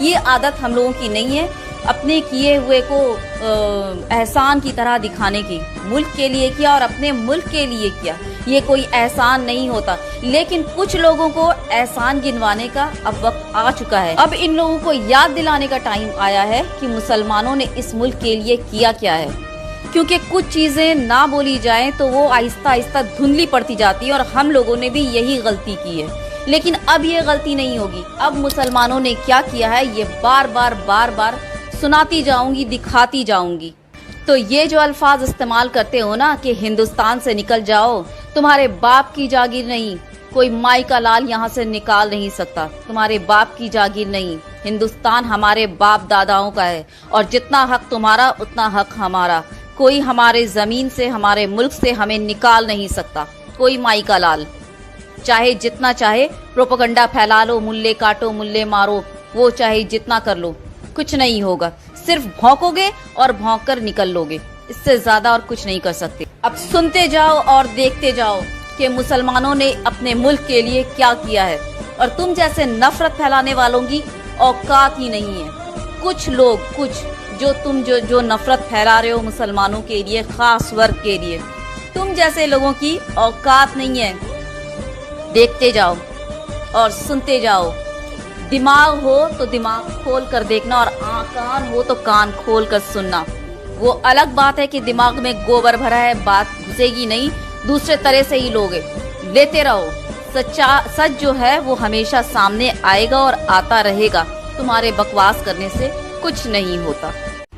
ये आदत हम लोगों की नहीं है अपने किए हुए को एहसान की तरह दिखाने की। मुल्क के लिए किया और अपने मुल्क के लिए किया, ये कोई एहसान नहीं होता। लेकिन कुछ लोगों को एहसान गिनवाने का अब वक्त आ चुका है। अब इन लोगों को याद दिलाने का टाइम आया है कि मुसलमानों ने इस मुल्क के लिए किया क्या है। क्योंकि कुछ चीजें ना बोली जाएं तो वो आहिस्ता आहिस्ता धुंधली पड़ती जाती है और हम लोगों ने भी यही गलती की है। लेकिन अब ये गलती नहीं होगी। अब मुसलमानों ने क्या किया है ये बार बार सुनाती जाऊंगी, दिखाती जाऊंगी। तो ये जो अल्फाज इस्तेमाल करते हो ना कि हिंदुस्तान से निकल जाओ, तुम्हारे बाप की जागीर नहीं, कोई माई का लाल यहाँ से निकाल नहीं सकता, तुम्हारे बाप की जागीर नहीं। हिंदुस्तान हमारे बाप दादाओं का है और जितना हक तुम्हारा उतना हक हमारा। कोई हमारे जमीन से, हमारे मुल्क से हमें निकाल नहीं सकता, कोई माई का लाल। चाहे जितना चाहे प्रोपेगेंडा फैला लो, मुल्ले काटो मुल्ले मारो, वो चाहे जितना कर लो, कुछ नहीं होगा। सिर्फ भौंकोगे और भौंक कर निकल लोगे, इससे ज्यादा और कुछ नहीं कर सकते। अब सुनते जाओ और देखते जाओ कि मुसलमानों ने अपने मुल्क के लिए क्या किया है। और तुम जैसे नफरत फैलाने वालों की औकात ही नहीं है। कुछ लोग, कुछ जो नफरत फैला रहे हो मुसलमानों के लिए, खास वर्ग के लिए, तुम जैसे लोगों की औकात नहीं है। देखते जाओ और सुनते जाओ। दिमाग हो तो दिमाग खोल कर देखना और कान हो तो कान खोल कर सुनना। वो अलग बात है कि दिमाग में गोबर भरा है, बात घुसेगी नहीं, दूसरे तरह से ही लोगे। लेते रहो, सच जो है वो हमेशा सामने आएगा और आता रहेगा। तुम्हारे बकवास करने से कुछ नहीं होता।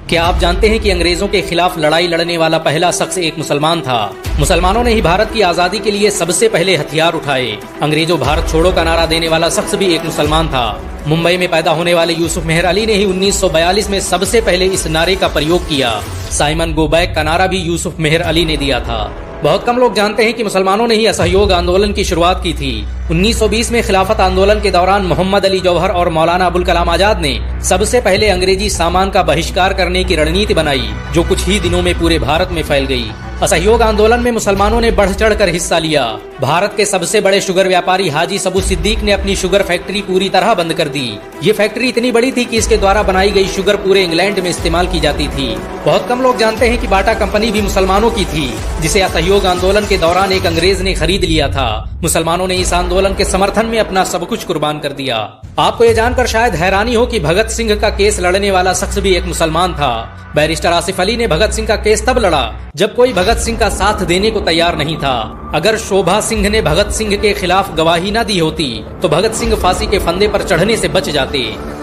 क्या आप जानते हैं कि अंग्रेजों के खिलाफ लड़ाई लड़ने वाला पहला शख्स एक मुसलमान था? मुसलमानों ने ही भारत की आजादी के लिए सबसे पहले हथियार उठाए। अंग्रेजों भारत छोड़ो का नारा देने वाला शख्स भी एक मुसलमान था। मुंबई में पैदा होने वाले यूसुफ मेहर अली ने ही 1942 में सबसे पहले इस नारे का प्रयोग किया। साइमन गो बैक का नारा भी यूसुफ मेहर अली ने दिया था। बहुत कम लोग जानते हैं कि मुसलमानों ने ही असहयोग आंदोलन की शुरुआत की थी। 1920 में खिलाफत आंदोलन के दौरान मोहम्मद अली जौहर और मौलाना अबुल कलाम आजाद ने सबसे पहले अंग्रेजी सामान का बहिष्कार करने की रणनीति बनाई, जो कुछ ही दिनों में पूरे भारत में फैल गई। असहयोग आंदोलन में मुसलमानों ने बढ़ चढ़ कर हिस्सा लिया। भारत के सबसे बड़े शुगर व्यापारी हाजी सबू सिद्दीक ने अपनी शुगर फैक्ट्री पूरी तरह बंद कर दी। ये फैक्ट्री इतनी बड़ी थी कि इसके द्वारा बनाई गई शुगर पूरे इंग्लैंड में इस्तेमाल की जाती थी। बहुत कम लोग जानते हैं कि बाटा कंपनी भी मुसलमानों की थी, जिसे असहयोग आंदोलन के दौरान एक अंग्रेज ने खरीद लिया था। मुसलमानों ने इस आंदोलन के समर्थन में अपना सब कुछ कुर्बान कर दिया। आपको ये जानकर शायद हैरानी हो कि भगत सिंह का केस लड़ने वाला शख्स भी एक मुसलमान था। बैरिस्टर आसिफ अली ने भगत सिंह का केस तब लड़ा जब कोई भगत सिंह का साथ देने को तैयार नहीं था। अगर शोभा सिंह ने भगत सिंह के खिलाफ गवाही न दी होती तो भगत सिंह फांसी के फंदे पर चढ़ने से बच जाते।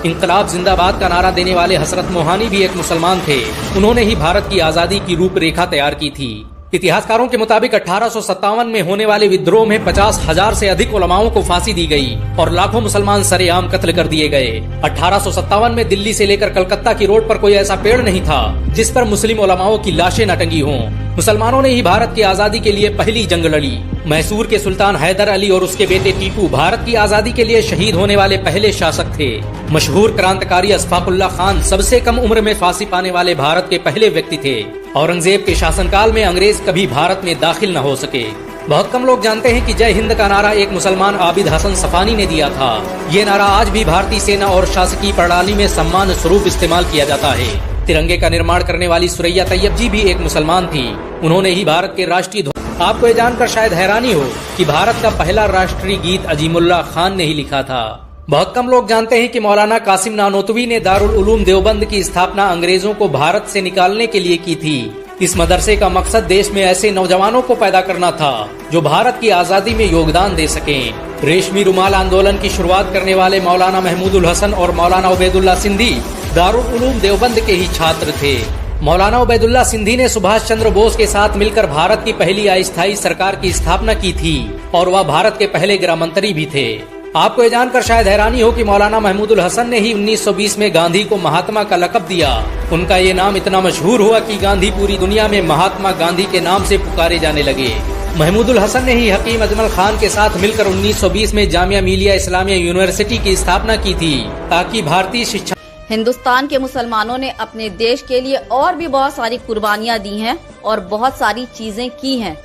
इंकलाब जिंदाबाद का नारा देने वाले हसरत मोहानी भी एक मुसलमान थे। उन्होंने ही भारत की आजादी की रूपरेखा तैयार की थी। इतिहासकारों के मुताबिक 1857 में होने वाले विद्रोह में 50,000 से अधिक उलमाओं को फांसी दी गई और लाखों मुसलमान सरेआम कत्ल कर दिए गए। 1857 में दिल्ली से लेकर कलकत्ता की रोड पर कोई ऐसा पेड़ नहीं था जिस पर मुस्लिम उलमाओं की लाशें न टंगी हों। मुसलमानों ने ही भारत की आजादी के लिए पहली जंग लड़ी। मैसूर के सुल्तान हैदर अली और उसके बेटे टीपू भारत की आजादी के लिए शहीद होने वाले पहले शासक थे। मशहूर क्रांतिकारी अशफाकुल्लाह खान सबसे कम उम्र में फांसी पाने वाले भारत के पहले व्यक्ति थे। औरंगजेब के शासनकाल में अंग्रेज कभी भारत में दाखिल न हो सके। बहुत कम लोग जानते हैं कि जय हिंद का नारा एक मुसलमान आबिद हसन सफानी ने दिया था। ये नारा आज भी भारतीय सेना और शासकीय प्रणाली में सम्मान स्वरूप इस्तेमाल किया जाता है। तिरंगे का निर्माण करने वाली सुरैया तैयब जी भी एक मुसलमान थी। उन्होंने ही भारत के राष्ट्रीय ध्वज। आपको ये जानकर शायद हैरानी हो कि भारत का पहला राष्ट्रीय गीत अजीमुल्लाह खान ने ही लिखा था। बहुत कम लोग जानते हैं कि मौलाना कासिम नानोतवी ने दारुल उलूम देवबंद की स्थापना अंग्रेजों को भारत से निकालने के लिए की थी। इस मदरसे का मकसद देश में ऐसे नौजवानों को पैदा करना था जो भारत की आजादी में योगदान दे सकें। रेशमी रुमाल आंदोलन की शुरुआत करने वाले मौलाना महमूदुल हसन और मौलाना उबैदुल्लाह सिंधी दारुल उलूम देवबंद के ही छात्र थे। मौलाना उबैदुल्लाह सिंधी ने सुभाष चंद्र बोस के साथ मिलकर भारत की पहली अस्थायी सरकार की स्थापना की थी और वह भारत के पहले गृह मंत्री भी थे। आपको ये जानकर शायद हैरानी हो कि मौलाना महमूदुल हसन ने ही 1920 में गांधी को महात्मा का लक़ब दिया। उनका ये नाम इतना मशहूर हुआ कि गांधी पूरी दुनिया में महात्मा गांधी के नाम से पुकारे जाने लगे। महमूदुल हसन ने ही हकीम अजमल खान के साथ मिलकर 1920 में जामिया मिलिया इस्लामिया यूनिवर्सिटी की स्थापना की थी ताकि भारतीय शिक्षा। हिंदुस्तान के मुसलमानों ने अपने देश के लिए और भी बहुत सारी कुर्बानियां दी हैं और बहुत सारी चीजें की हैं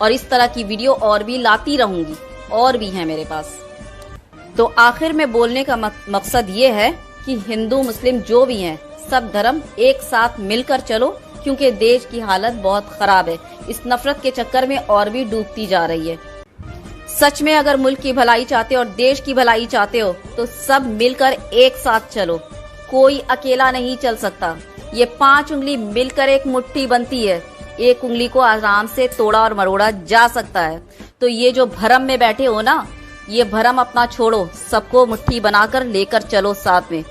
और इस तरह की वीडियो और भी लाती रहूंगी, और भी हैं मेरे पास। तो आखिर में बोलने का मकसद ये है कि हिंदू मुस्लिम जो भी हैं सब धर्म एक साथ मिलकर चलो, क्योंकि देश की हालत बहुत खराब है। इस नफरत के चक्कर में और भी डूबती जा रही है। सच में अगर मुल्क की भलाई चाहते हो और देश की भलाई चाहते हो तो सब मिलकर एक साथ चलो, कोई अकेला नहीं चल सकता। ये 5 उंगली मिलकर एक मुट्ठी बनती है, एक उंगली को आराम से तोड़ा और मरोड़ा जा सकता है। तो ये जो भरम में बैठे हो ना, ये भरम अपना छोड़ो, सबको मुट्ठी बनाकर लेकर चलो साथ में।